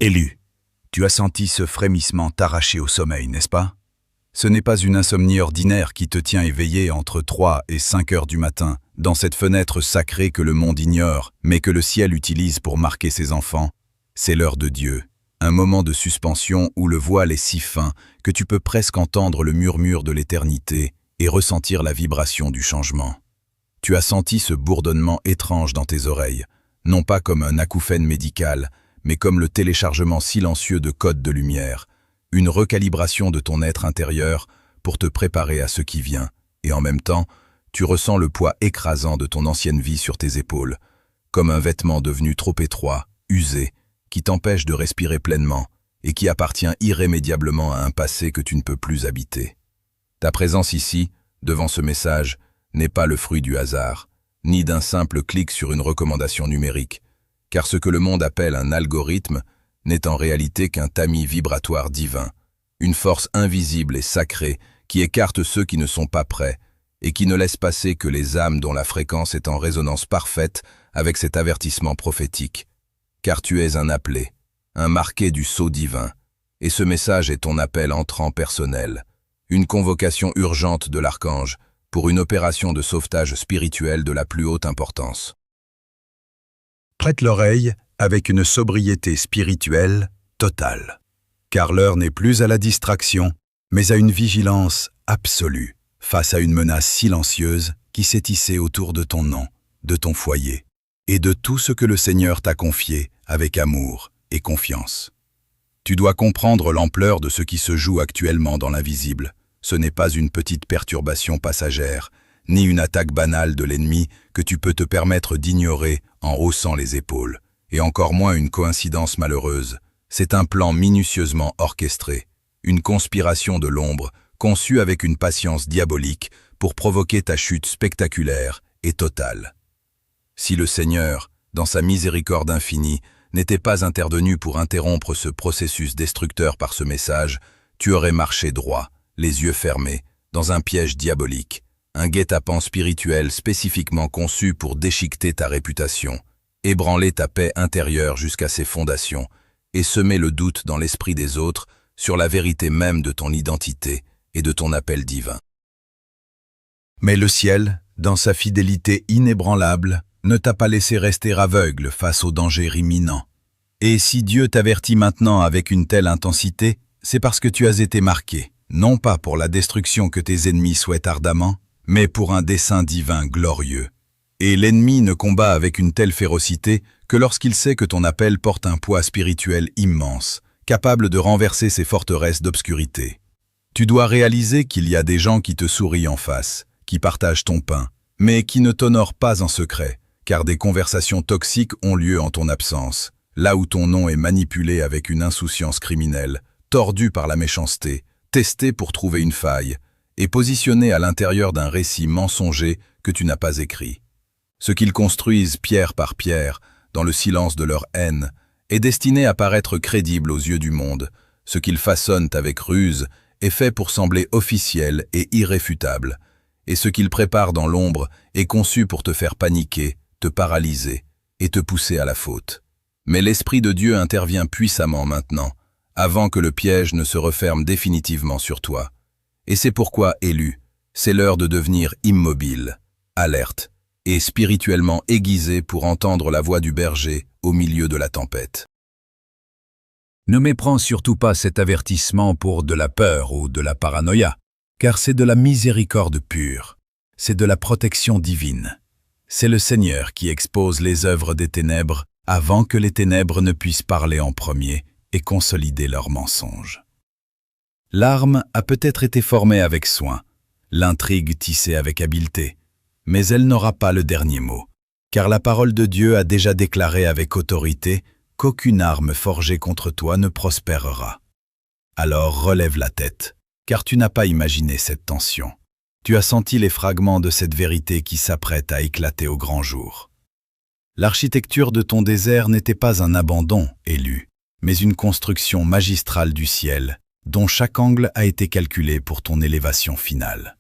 Élu, tu as senti ce frémissement t'arracher au sommeil, n'est-ce pas? Ce n'est pas une insomnie ordinaire qui te tient éveillé entre 3 et 5 heures du matin, dans cette fenêtre sacrée que le monde ignore, mais que le ciel utilise pour marquer ses enfants. C'est l'heure de Dieu, un moment de suspension où le voile est si fin que tu peux presque entendre le murmure de l'éternité et ressentir la vibration du changement. Tu as senti ce bourdonnement étrange dans tes oreilles, non pas comme un acouphène médical, mais comme le téléchargement silencieux de codes de lumière, une recalibration de ton être intérieur pour te préparer à ce qui vient, et en même temps, tu ressens le poids écrasant de ton ancienne vie sur tes épaules, comme un vêtement devenu trop étroit, usé, qui t'empêche de respirer pleinement et qui appartient irrémédiablement à un passé que tu ne peux plus habiter. Ta présence ici, devant ce message, n'est pas le fruit du hasard, ni d'un simple clic sur une recommandation numérique, car ce que le monde appelle un algorithme n'est en réalité qu'un tamis vibratoire divin, une force invisible et sacrée qui écarte ceux qui ne sont pas prêts et qui ne laisse passer que les âmes dont la fréquence est en résonance parfaite avec cet avertissement prophétique. Car tu es un appelé, un marqué du sceau divin, et ce message est ton appel entrant personnel, une convocation urgente de l'archange pour une opération de sauvetage spirituel de la plus haute importance. Prête l'oreille avec une sobriété spirituelle totale. Car l'heure n'est plus à la distraction, mais à une vigilance absolue face à une menace silencieuse qui s'est tissée autour de ton nom, de ton foyer et de tout ce que le Seigneur t'a confié avec amour et confiance. Tu dois comprendre l'ampleur de ce qui se joue actuellement dans l'invisible. Ce n'est pas une petite perturbation passagère, ni une attaque banale de l'ennemi que tu peux te permettre d'ignorer en haussant les épaules, et encore moins une coïncidence malheureuse. C'est un plan minutieusement orchestré, une conspiration de l'ombre conçue avec une patience diabolique pour provoquer ta chute spectaculaire et totale. Si le Seigneur, dans sa miséricorde infinie, n'était pas intervenu pour interrompre ce processus destructeur par ce message, tu aurais marché droit, les yeux fermés, dans un piège diabolique, un guet-apens spirituel spécifiquement conçu pour déchiqueter ta réputation, ébranler ta paix intérieure jusqu'à ses fondations et semer le doute dans l'esprit des autres sur la vérité même de ton identité et de ton appel divin. Mais le ciel, dans sa fidélité inébranlable, ne t'a pas laissé rester aveugle face au danger imminent. Et si Dieu t'avertit maintenant avec une telle intensité, c'est parce que tu as été marqué, non pas pour la destruction que tes ennemis souhaitent ardemment, mais pour un dessein divin glorieux. Et l'ennemi ne combat avec une telle férocité que lorsqu'il sait que ton appel porte un poids spirituel immense, capable de renverser ses forteresses d'obscurité. Tu dois réaliser qu'il y a des gens qui te sourient en face, qui partagent ton pain, mais qui ne t'honorent pas en secret, car des conversations toxiques ont lieu en ton absence, là où ton nom est manipulé avec une insouciance criminelle, tordu par la méchanceté, testé pour trouver une faille, et positionné à l'intérieur d'un récit mensonger que tu n'as pas écrit. Ce qu'ils construisent pierre par pierre, dans le silence de leur haine, est destiné à paraître crédible aux yeux du monde. Ce qu'ils façonnent avec ruse est fait pour sembler officiel et irréfutable, et ce qu'ils préparent dans l'ombre est conçu pour te faire paniquer, te paralyser et te pousser à la faute. Mais l'Esprit de Dieu intervient puissamment maintenant, avant que le piège ne se referme définitivement sur toi. Et c'est pourquoi, élu, c'est l'heure de devenir immobile, alerte et spirituellement aiguisé pour entendre la voix du berger au milieu de la tempête. Ne méprends surtout pas cet avertissement pour de la peur ou de la paranoïa, car c'est de la miséricorde pure, c'est de la protection divine. C'est le Seigneur qui expose les œuvres des ténèbres avant que les ténèbres ne puissent parler en premier et consolider leurs mensonges. L'arme a peut-être été formée avec soin, l'intrigue tissée avec habileté, mais elle n'aura pas le dernier mot, car la parole de Dieu a déjà déclaré avec autorité qu'aucune arme forgée contre toi ne prospérera. Alors relève la tête, car tu n'as pas imaginé cette tension. Tu as senti les fragments de cette vérité qui s'apprête à éclater au grand jour. L'architecture de ton désert n'était pas un abandon, élu, mais une construction magistrale du ciel, dont chaque angle a été calculé pour ton élévation finale.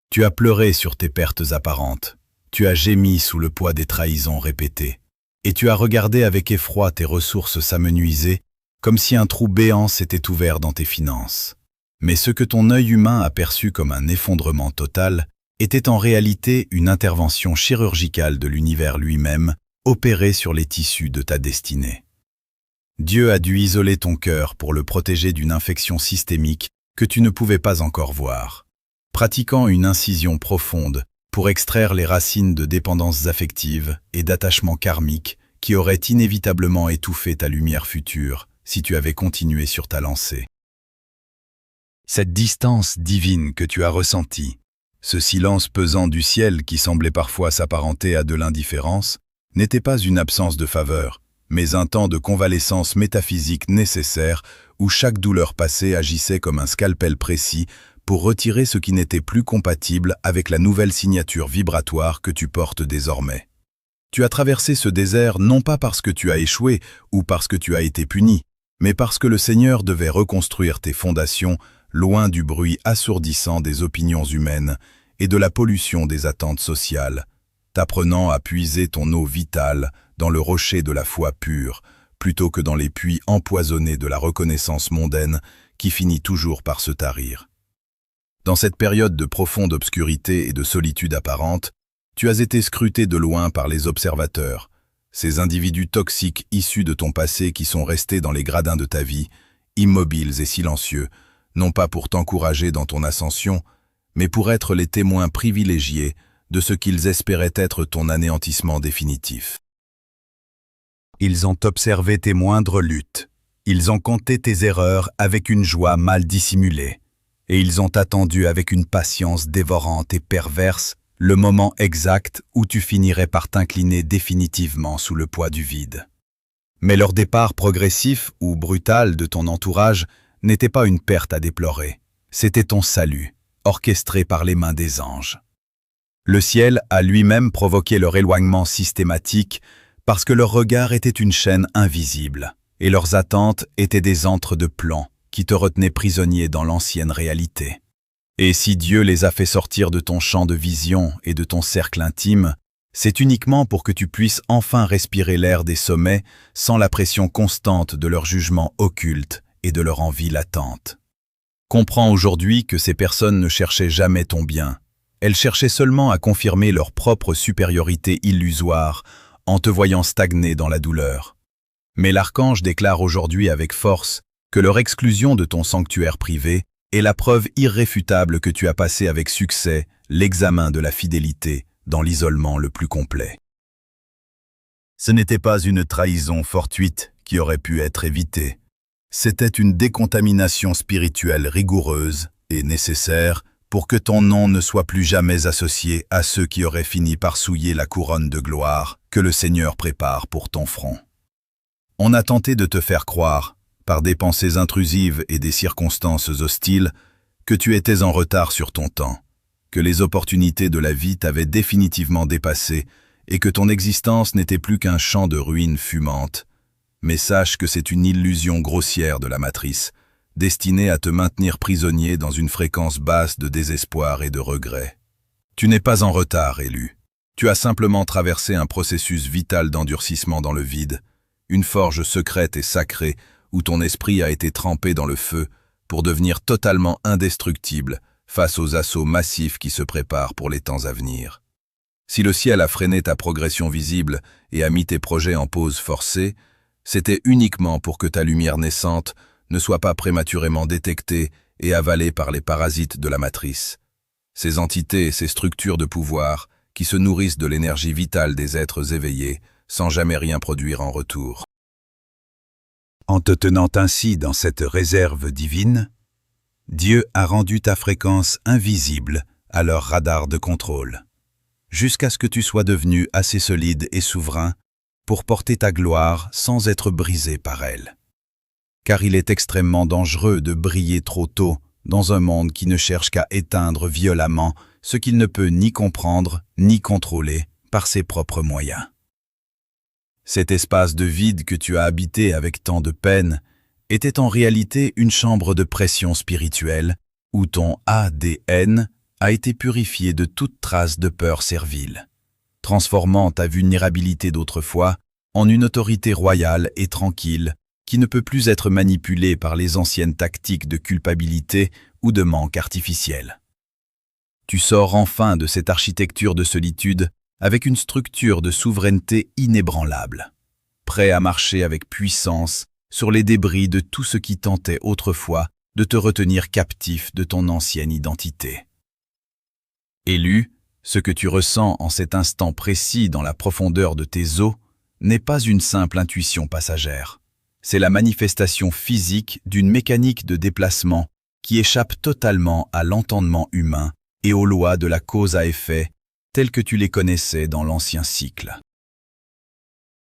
Tu as pleuré sur tes pertes apparentes, tu as gémi sous le poids des trahisons répétées, et tu as regardé avec effroi tes ressources s'amenuiser, comme si un trou béant s'était ouvert dans tes finances. Mais ce que ton œil humain a perçu comme un effondrement total était en réalité une intervention chirurgicale de l'univers lui-même, opérée sur les tissus de ta destinée. Dieu a dû isoler ton cœur pour le protéger d'une infection systémique que tu ne pouvais pas encore voir, pratiquant une incision profonde pour extraire les racines de dépendances affectives et d'attachements karmiques qui auraient inévitablement étouffé ta lumière future si tu avais continué sur ta lancée. Cette distance divine que tu as ressentie, ce silence pesant du ciel qui semblait parfois s'apparenter à de l'indifférence, n'était pas une absence de faveur, mais un temps de convalescence métaphysique nécessaire où chaque douleur passée agissait comme un scalpel précis pour retirer ce qui n'était plus compatible avec la nouvelle signature vibratoire que tu portes désormais. Tu as traversé ce désert non pas parce que tu as échoué ou parce que tu as été puni, mais parce que le Seigneur devait reconstruire tes fondations loin du bruit assourdissant des opinions humaines et de la pollution des attentes sociales, t'apprenant à puiser ton eau vitale dans le rocher de la foi pure, plutôt que dans les puits empoisonnés de la reconnaissance mondaine qui finit toujours par se tarir. Dans cette période de profonde obscurité et de solitude apparente, tu as été scruté de loin par les observateurs, ces individus toxiques issus de ton passé qui sont restés dans les gradins de ta vie, immobiles et silencieux, non pas pour t'encourager dans ton ascension, mais pour être les témoins privilégiés de ce qu'ils espéraient être ton anéantissement définitif. Ils ont observé tes moindres luttes, ils ont compté tes erreurs avec une joie mal dissimulée, et ils ont attendu avec une patience dévorante et perverse le moment exact où tu finirais par t'incliner définitivement sous le poids du vide. Mais leur départ progressif ou brutal de ton entourage n'était pas une perte à déplorer, c'était ton salut, orchestré par les mains des anges. Le ciel a lui-même provoqué leur éloignement systématique parce que leur regard était une chaîne invisible et leurs attentes étaient des antres de plomb qui te retenaient prisonnier dans l'ancienne réalité. Et si Dieu les a fait sortir de ton champ de vision et de ton cercle intime, c'est uniquement pour que tu puisses enfin respirer l'air des sommets sans la pression constante de leur jugement occulte et de leur envie latente. Comprends aujourd'hui que ces personnes ne cherchaient jamais ton bien. Elles cherchaient seulement à confirmer leur propre supériorité illusoire en te voyant stagner dans la douleur. Mais l'archange déclare aujourd'hui avec force que leur exclusion de ton sanctuaire privé est la preuve irréfutable que tu as passé avec succès l'examen de la fidélité dans l'isolement le plus complet. Ce n'était pas une trahison fortuite qui aurait pu être évitée. C'était une décontamination spirituelle rigoureuse et nécessaire pour que ton nom ne soit plus jamais associé à ceux qui auraient fini par souiller la couronne de gloire que le Seigneur prépare pour ton front. On a tenté de te faire croire, par des pensées intrusives et des circonstances hostiles, que tu étais en retard sur ton temps, que les opportunités de la vie t'avaient définitivement dépassé et que ton existence n'était plus qu'un champ de ruines fumantes. Mais sache que c'est une illusion grossière de la matrice, destinée à te maintenir prisonnier dans une fréquence basse de désespoir et de regret. Tu n'es pas en retard, élu. Tu as simplement traversé un processus vital d'endurcissement dans le vide, une forge secrète et sacrée où ton esprit a été trempé dans le feu pour devenir totalement indestructible face aux assauts massifs qui se préparent pour les temps à venir. Si le ciel a freiné ta progression visible et a mis tes projets en pause forcée, c'était uniquement pour que ta lumière naissante ne soit pas prématurément détectée et avalée par les parasites de la matrice. Ces entités et ces structures de pouvoir qui se nourrissent de l'énergie vitale des êtres éveillés sans jamais rien produire en retour. En te tenant ainsi dans cette réserve divine, Dieu a rendu ta fréquence invisible à leur radar de contrôle, jusqu'à ce que tu sois devenu assez solide et souverain pour porter ta gloire sans être brisé par elle. Car il est extrêmement dangereux de briller trop tôt dans un monde qui ne cherche qu'à éteindre violemment ce qu'il ne peut ni comprendre ni contrôler par ses propres moyens. Cet espace de vide que tu as habité avec tant de peine était en réalité une chambre de pression spirituelle où ton ADN a été purifié de toute trace de peur servile, transformant ta vulnérabilité d'autrefois en une autorité royale et tranquille qui ne peut plus être manipulée par les anciennes tactiques de culpabilité ou de manque artificiel. Tu sors enfin de cette architecture de solitude avec une structure de souveraineté inébranlable, prêt à marcher avec puissance sur les débris de tout ce qui tentait autrefois de te retenir captif de ton ancienne identité. Élu, ce que tu ressens en cet instant précis dans la profondeur de tes os n'est pas une simple intuition passagère. C'est la manifestation physique d'une mécanique de déplacement qui échappe totalement à l'entendement humain et aux lois de la cause à effet telles que tu les connaissais dans l'ancien cycle.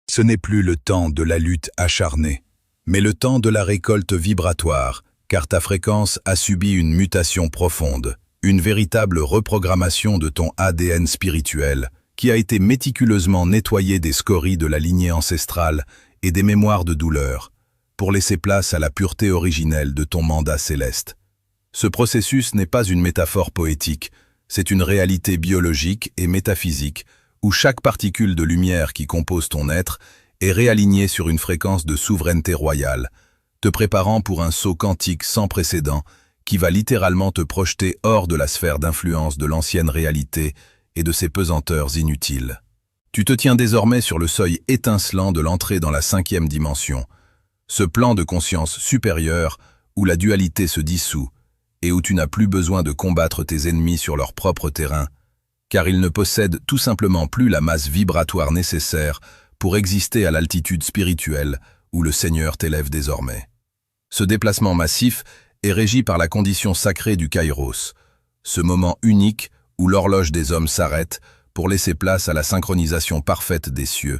Ce n'est plus le temps de la lutte acharnée, mais le temps de la récolte vibratoire, car ta fréquence a subi une mutation profonde, une véritable reprogrammation de ton ADN spirituel qui a été méticuleusement nettoyé des scories de la lignée ancestrale et des mémoires de douleur, pour laisser place à la pureté originelle de ton mandat céleste. Ce processus n'est pas une métaphore poétique, c'est une réalité biologique et métaphysique où chaque particule de lumière qui compose ton être est réalignée sur une fréquence de souveraineté royale, te préparant pour un saut quantique sans précédent qui va littéralement te projeter hors de la sphère d'influence de l'ancienne réalité et de ses pesanteurs inutiles. Tu te tiens désormais sur le seuil étincelant de l'entrée dans la 5e dimension, ce plan de conscience supérieure où la dualité se dissout et où tu n'as plus besoin de combattre tes ennemis sur leur propre terrain, car ils ne possèdent tout simplement plus la masse vibratoire nécessaire pour exister à l'altitude spirituelle où le Seigneur t'élève désormais. Ce déplacement massif est régi par la condition sacrée du Kairos, ce moment unique où l'horloge des hommes s'arrête pour laisser place à la synchronisation parfaite des cieux,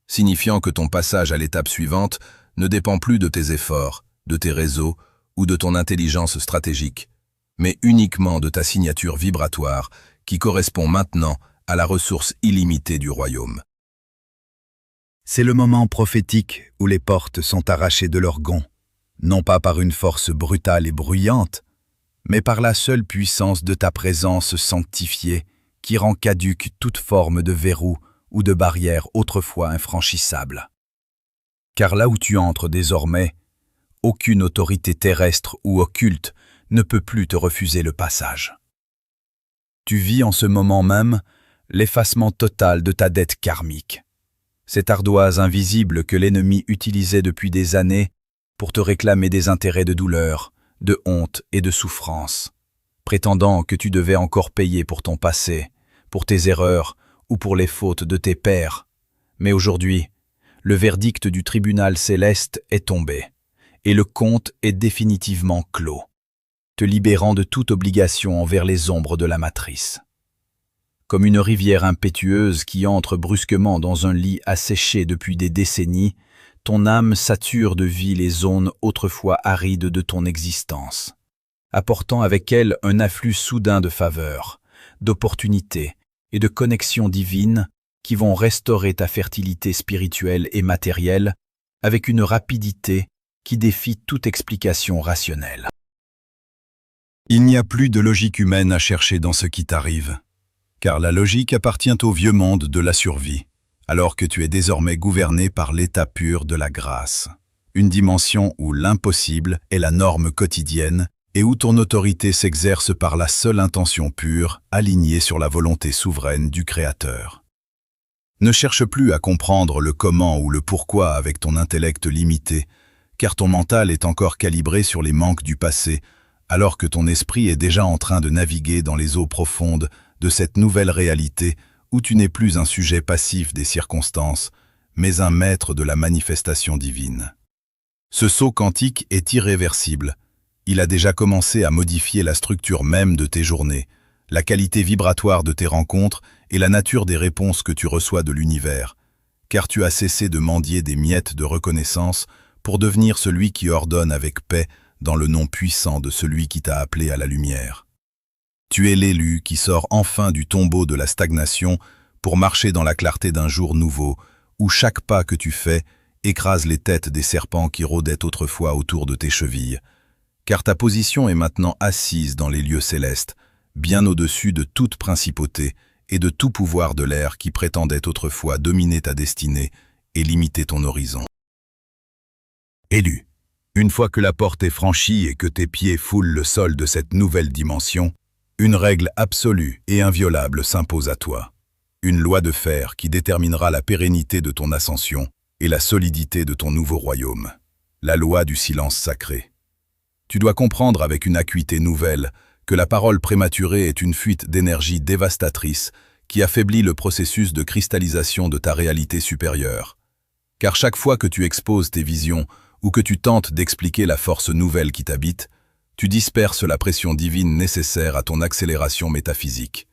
signifiant que ton passage à l'étape suivante ne dépend plus de tes efforts, de tes réseaux ou de ton intelligence stratégique, mais uniquement de ta signature vibratoire qui correspond maintenant à la ressource illimitée du royaume. C'est le moment prophétique où les portes sont arrachées de leurs gonds, non pas par une force brutale et bruyante, mais par la seule puissance de ta présence sanctifiée qui rend caduque toute forme de verrou ou de barrière autrefois infranchissable. Car là où tu entres désormais, aucune autorité terrestre ou occulte ne peut plus te refuser le passage. Tu vis en ce moment même l'effacement total de ta dette karmique, cette ardoise invisible que l'ennemi utilisait depuis des années pour te réclamer des intérêts de douleur, de honte et de souffrance, prétendant que tu devais encore payer pour ton passé, pour tes erreurs ou pour les fautes de tes pères. Mais aujourd'hui, le verdict du tribunal céleste est tombé, et le compte est définitivement clos, te libérant de toute obligation envers les ombres de la matrice. Comme une rivière impétueuse qui entre brusquement dans un lit asséché depuis des décennies, ton âme sature de vie les zones autrefois arides de ton existence, apportant avec elle un afflux soudain de faveurs, d'opportunités et de connexions divines qui vont restaurer ta fertilité spirituelle et matérielle avec une rapidité qui défie toute explication rationnelle. Il n'y a plus de logique humaine à chercher dans ce qui t'arrive, car la logique appartient au vieux monde de la survie, alors que tu es désormais gouverné par l'état pur de la grâce, une dimension où l'impossible est la norme quotidienne et où ton autorité s'exerce par la seule intention pure, alignée sur la volonté souveraine du Créateur. Ne cherche plus à comprendre le comment ou le pourquoi avec ton intellect limité, car ton mental est encore calibré sur les manques du passé, alors que ton esprit est déjà en train de naviguer dans les eaux profondes de cette nouvelle réalité où tu n'es plus un sujet passif des circonstances, mais un maître de la manifestation divine. Ce saut quantique est irréversible. Il a déjà commencé à modifier la structure même de tes journées, la qualité vibratoire de tes rencontres et la nature des réponses que tu reçois de l'univers, car tu as cessé de mendier des miettes de reconnaissance pour devenir celui qui ordonne avec paix dans le nom puissant de celui qui t'a appelé à la lumière. Tu es l'élu qui sort enfin du tombeau de la stagnation pour marcher dans la clarté d'un jour nouveau, où chaque pas que tu fais écrase les têtes des serpents qui rôdaient autrefois autour de tes chevilles. Car ta position est maintenant assise dans les lieux célestes, bien au-dessus de toute principauté et de tout pouvoir de l'air qui prétendait autrefois dominer ta destinée et limiter ton horizon. Élu. Une fois que la porte est franchie et que tes pieds foulent le sol de cette nouvelle dimension, une règle absolue et inviolable s'impose à toi. Une loi de fer qui déterminera la pérennité de ton ascension et la solidité de ton nouveau royaume. La loi du silence sacré. Tu dois comprendre avec une acuité nouvelle que la parole prématurée est une fuite d'énergie dévastatrice qui affaiblit le processus de cristallisation de ta réalité supérieure. Car chaque fois que tu exposes tes visions ou que tu tentes d'expliquer la force nouvelle qui t'habite, tu disperses la pression divine nécessaire à ton accélération métaphysique.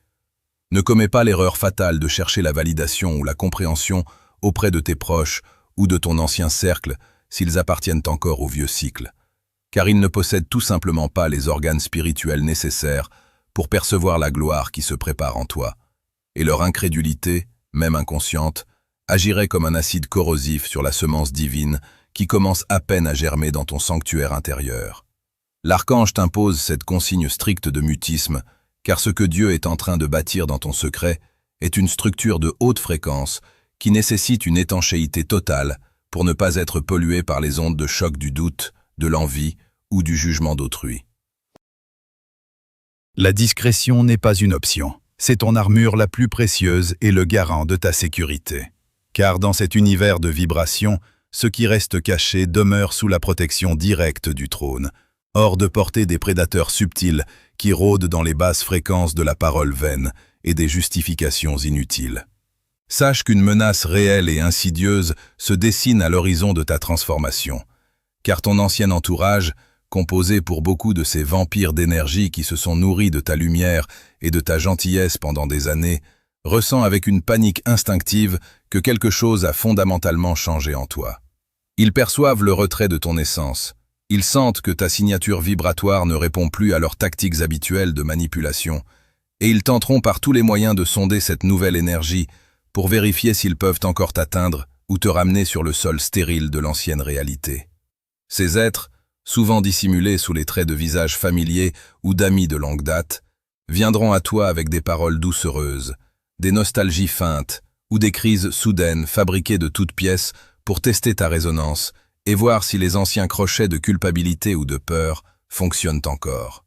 Ne commets pas l'erreur fatale de chercher la validation ou la compréhension auprès de tes proches ou de ton ancien cercle s'ils appartiennent encore au vieux cycle, car ils ne possèdent tout simplement pas les organes spirituels nécessaires pour percevoir la gloire qui se prépare en toi, et leur incrédulité, même inconsciente, agirait comme un acide corrosif sur la semence divine qui commence à peine à germer dans ton sanctuaire intérieur. L'archange t'impose cette consigne stricte de mutisme, car ce que Dieu est en train de bâtir dans ton secret est une structure de haute fréquence qui nécessite une étanchéité totale pour ne pas être pollué par les ondes de choc du doute, de l'envie ou du jugement d'autrui. La discrétion n'est pas une option. C'est ton armure la plus précieuse et le garant de ta sécurité. Car dans cet univers de vibrations, ce qui reste caché demeure sous la protection directe du trône, hors de portée des prédateurs subtils qui rôdent dans les basses fréquences de la parole vaine et des justifications inutiles. Sache qu'une menace réelle et insidieuse se dessine à l'horizon de ta transformation, car ton ancien entourage, composé pour beaucoup de ces vampires d'énergie qui se sont nourris de ta lumière et de ta gentillesse pendant des années, ressent avec une panique instinctive que quelque chose a fondamentalement changé en toi. Ils perçoivent le retrait de ton essence. Ils sentent que ta signature vibratoire ne répond plus à leurs tactiques habituelles de manipulation, et ils tenteront par tous les moyens de sonder cette nouvelle énergie pour vérifier s'ils peuvent encore t'atteindre ou te ramener sur le sol stérile de l'ancienne réalité. Ces êtres, souvent dissimulés sous les traits de visage familiers ou d'amis de longue date, viendront à toi avec des paroles doucereuses, des nostalgies feintes ou des crises soudaines fabriquées de toutes pièces pour tester ta résonance et voir si les anciens crochets de culpabilité ou de peur fonctionnent encore.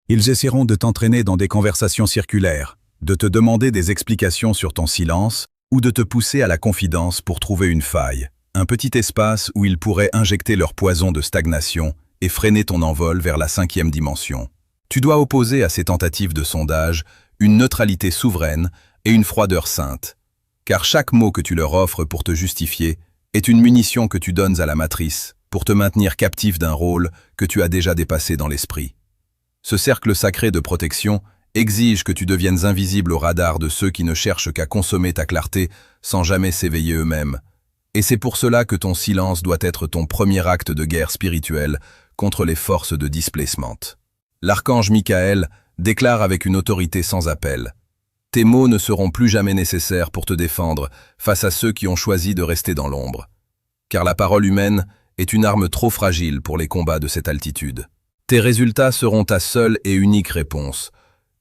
Ils essaieront de t'entraîner dans des conversations circulaires, de te demander des explications sur ton silence ou de te pousser à la confidence pour trouver une faille, un petit espace où ils pourraient injecter leur poison de stagnation et freiner ton envol vers la 5e dimension. Tu dois opposer à ces tentatives de sondage une neutralité souveraine et une froideur sainte, car chaque mot que tu leur offres pour te justifier est une munition que tu donnes à la matrice pour te maintenir captif d'un rôle que tu as déjà dépassé dans l'esprit. Ce cercle sacré de protection exige que tu deviennes invisible au radar de ceux qui ne cherchent qu'à consommer ta clarté sans jamais s'éveiller eux-mêmes. Et c'est pour cela que ton silence doit être ton premier acte de guerre spirituelle contre les forces de displacement. L'archange Michael déclare avec une autorité sans appel: tes mots ne seront plus jamais nécessaires pour te défendre face à ceux qui ont choisi de rester dans l'ombre. Car la parole humaine est une arme trop fragile pour les combats de cette altitude. Tes résultats seront ta seule et unique réponse.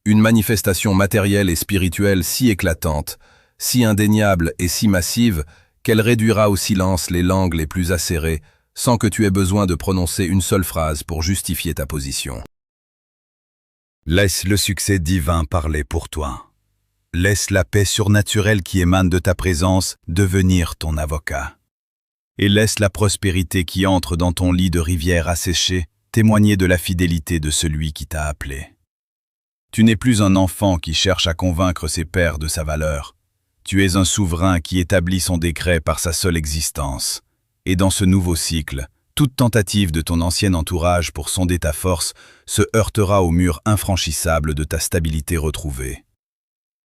Une manifestation matérielle et spirituelle si éclatante, si indéniable et si massive qu'elle réduira au silence les langues les plus acérées sans que tu aies besoin de prononcer une seule phrase pour justifier ta position. Laisse le succès divin parler pour toi. Laisse la paix surnaturelle qui émane de ta présence devenir ton avocat. Et laisse la prospérité qui entre dans ton lit de rivière asséchée témoigner de la fidélité de celui qui t'a appelé. Tu n'es plus un enfant qui cherche à convaincre ses pairs de sa valeur. Tu es un souverain qui établit son décret par sa seule existence. Et dans ce nouveau cycle, toute tentative de ton ancien entourage pour sonder ta force se heurtera au mur infranchissable de ta stabilité retrouvée.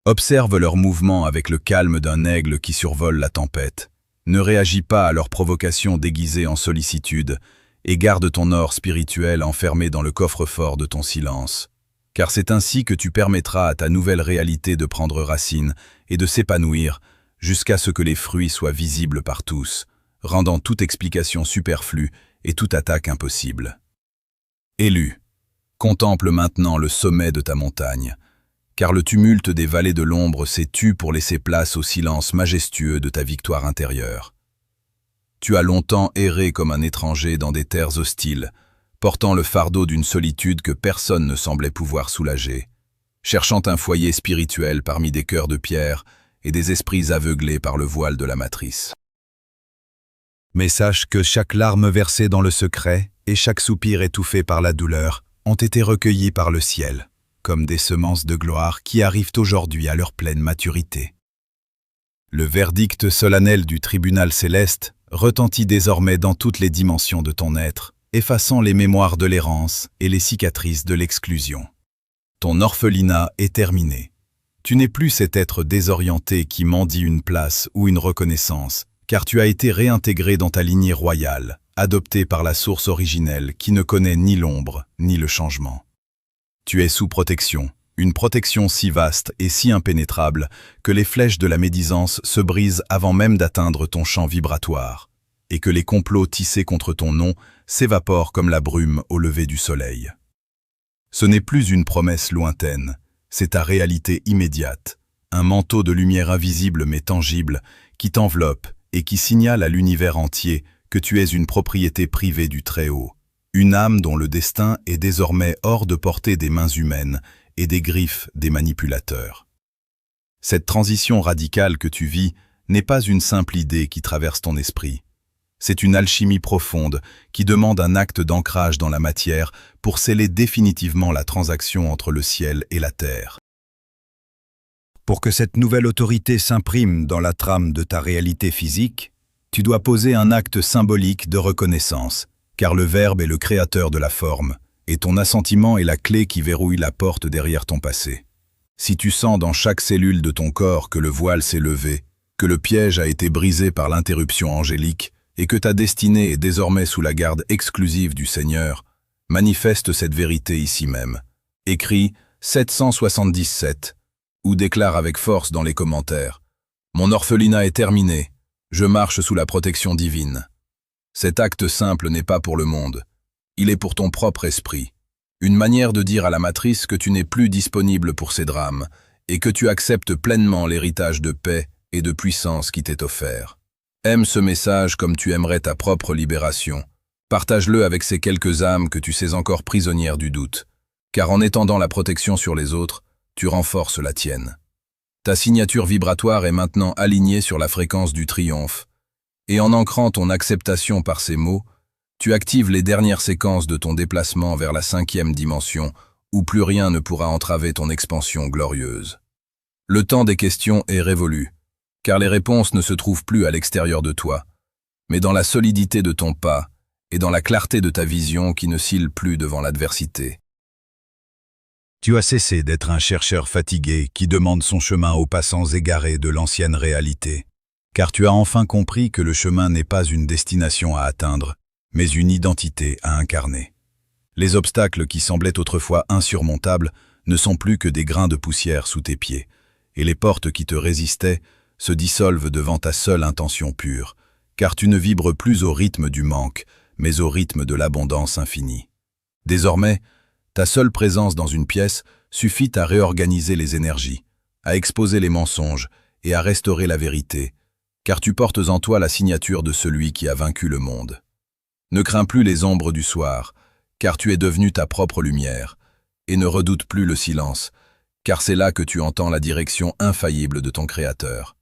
Observe leurs mouvements avec le calme d'un aigle qui survole la tempête. Ne réagis pas à leurs provocations déguisées en sollicitude et garde ton or spirituel enfermé dans le coffre-fort de ton silence. Car c'est ainsi que tu permettras à ta nouvelle réalité de prendre racine et de s'épanouir jusqu'à ce que les fruits soient visibles par tous, rendant toute explication superflue et toute attaque impossible. Élu, contemple maintenant le sommet de ta montagne, car le tumulte des vallées de l'ombre s'est tu pour laisser place au silence majestueux de ta victoire intérieure. Tu as longtemps erré comme un étranger dans des terres hostiles, portant le fardeau d'une solitude que personne ne semblait pouvoir soulager, cherchant un foyer spirituel parmi des cœurs de pierre et des esprits aveuglés par le voile de la matrice. Mais sache que chaque larme versée dans le secret et chaque soupir étouffé par la douleur ont été recueillis par le ciel, comme des semences de gloire qui arrivent aujourd'hui à leur pleine maturité. Le verdict solennel du tribunal céleste retentit désormais dans toutes les dimensions de ton être, effaçant les mémoires de l'errance et les cicatrices de l'exclusion. Ton orphelinat est terminé. Tu n'es plus cet être désorienté qui mendie une place ou une reconnaissance, car tu as été réintégré dans ta lignée royale, adopté par la source originelle qui ne connaît ni l'ombre ni le changement. Tu es sous protection, une protection si vaste et si impénétrable que les flèches de la médisance se brisent avant même d'atteindre ton champ vibratoire, et que les complots tissés contre ton nom s'évaporent comme la brume au lever du soleil. Ce n'est plus une promesse lointaine, c'est ta réalité immédiate, un manteau de lumière invisible mais tangible qui t'enveloppe et qui signale à l'univers entier que tu es une propriété privée du Très-Haut, une âme dont le destin est désormais hors de portée des mains humaines et des griffes des manipulateurs. Cette transition radicale que tu vis n'est pas une simple idée qui traverse ton esprit. C'est une alchimie profonde qui demande un acte d'ancrage dans la matière pour sceller définitivement la transaction entre le ciel et la terre. Pour que cette nouvelle autorité s'imprime dans la trame de ta réalité physique, tu dois poser un acte symbolique de reconnaissance, car le Verbe est le créateur de la forme, et ton assentiment est la clé qui verrouille la porte derrière ton passé. Si tu sens dans chaque cellule de ton corps que le voile s'est levé, que le piège a été brisé par l'interruption angélique, et que ta destinée est désormais sous la garde exclusive du Seigneur, manifeste cette vérité ici même. Écris 777, ou déclare avec force dans les commentaires « Mon orphelinat est terminé, je marche sous la protection divine ». Cet acte simple n'est pas pour le monde, il est pour ton propre esprit. Une manière de dire à la matrice que tu n'es plus disponible pour ces drames et que tu acceptes pleinement l'héritage de paix et de puissance qui t'est offert. Aime ce message comme tu aimerais ta propre libération. Partage-le avec ces quelques âmes que tu sais encore prisonnières du doute, car en étendant la protection sur les autres, tu renforces la tienne. Ta signature vibratoire est maintenant alignée sur la fréquence du triomphe, et en ancrant ton acceptation par ces mots, tu actives les dernières séquences de ton déplacement vers la 5e dimension, où plus rien ne pourra entraver ton expansion glorieuse. Le temps des questions est révolu, car les réponses ne se trouvent plus à l'extérieur de toi, mais dans la solidité de ton pas et dans la clarté de ta vision qui ne oscille plus devant l'adversité. Tu as cessé d'être un chercheur fatigué qui demande son chemin aux passants égarés de l'ancienne réalité, car tu as enfin compris que le chemin n'est pas une destination à atteindre, mais une identité à incarner. Les obstacles qui semblaient autrefois insurmontables ne sont plus que des grains de poussière sous tes pieds, et les portes qui te résistaient se dissolvent devant ta seule intention pure, car tu ne vibres plus au rythme du manque, mais au rythme de l'abondance infinie. Désormais, ta seule présence dans une pièce suffit à réorganiser les énergies, à exposer les mensonges et à restaurer la vérité, car tu portes en toi la signature de celui qui a vaincu le monde. Ne crains plus les ombres du soir, car tu es devenu ta propre lumière, et ne redoute plus le silence, car c'est là que tu entends la direction infaillible de ton Créateur.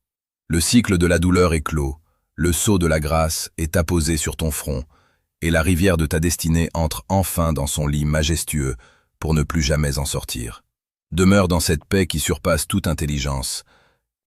Le cycle de la douleur est clos, le sceau de la grâce est apposé sur ton front, et la rivière de ta destinée entre enfin dans son lit majestueux pour ne plus jamais en sortir. Demeure dans cette paix qui surpasse toute intelligence,